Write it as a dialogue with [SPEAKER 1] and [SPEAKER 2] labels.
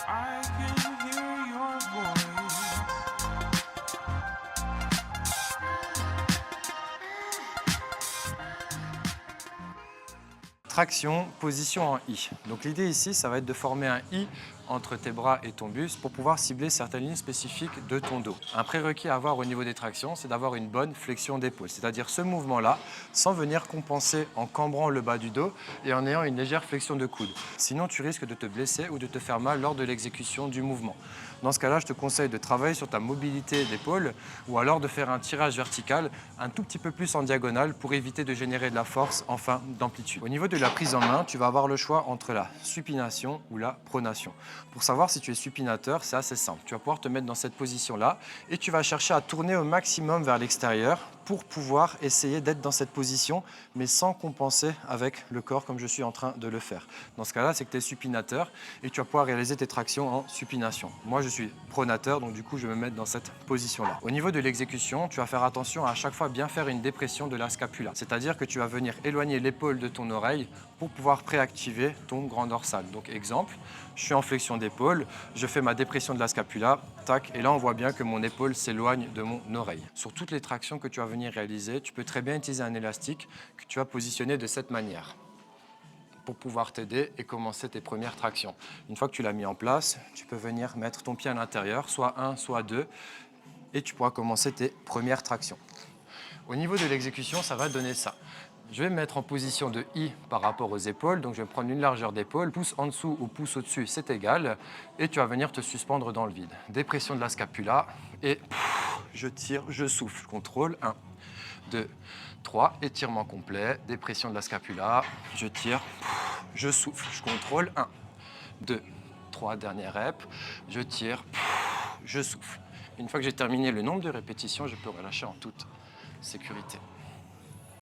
[SPEAKER 1] I can hear your voice.
[SPEAKER 2] Traction, position en I. Donc l'idée ici, ça va être de former un I entre tes bras et ton buste pour pouvoir cibler certaines lignes spécifiques de ton dos. Un prérequis à avoir au niveau des tractions, c'est d'avoir une bonne flexion d'épaule, c'est-à-dire ce mouvement-là, sans venir compenser en cambrant le bas du dos et en ayant une légère flexion de coude. Sinon, tu risques de te blesser ou de te faire mal lors de l'exécution du mouvement. Dans ce cas-là, je te conseille de travailler sur ta mobilité d'épaule ou alors de faire un tirage vertical un tout petit peu plus en diagonale pour éviter de générer de la force en fin d'amplitude. Au niveau de la prise en main, tu vas avoir le choix entre la supination ou la pronation. Pour savoir si tu es supinateur, c'est assez simple. Tu vas pouvoir te mettre dans cette position-là et tu vas chercher à tourner au maximum vers l'extérieur pour pouvoir essayer d'être dans cette position, mais sans compenser avec le corps comme je suis en train de le faire. Dans ce cas-là, c'est que tu es supinateur et tu vas pouvoir réaliser tes tractions en supination. Moi, je suis pronateur, donc du coup, je vais me mettre dans cette position-là. Au niveau de l'exécution, tu vas faire attention à chaque fois bien faire une dépression de la scapula. C'est-à-dire que tu vas venir éloigner l'épaule de ton oreille pour pouvoir préactiver ton grand dorsal. Donc exemple, je suis en flexion d'épaule, je fais ma dépression de la scapula, tac, et là on voit bien que mon épaule s'éloigne de mon oreille. Sur toutes les tractions que tu vas venir réaliser, tu peux très bien utiliser un élastique que tu vas positionner de cette manière pour pouvoir t'aider et commencer tes premières tractions. Une fois que tu l'as mis en place, tu peux venir mettre ton pied à l'intérieur, soit un, soit deux, et tu pourras commencer tes premières tractions. Au niveau de l'exécution, ça va donner ça. Je vais me mettre en position de I par rapport aux épaules, donc je vais prendre une largeur d'épaule, pouce en dessous ou pouce au-dessus, c'est égal, et tu vas venir te suspendre dans le vide. Dépression de la scapula, et je tire, je souffle, contrôle, 1, 2, 3, étirement complet, dépression de la scapula, je tire, je souffle, je contrôle, 1, 2, 3, dernière rep, je tire, je souffle. Une fois que j'ai terminé le nombre de répétitions, je peux relâcher en toute sécurité.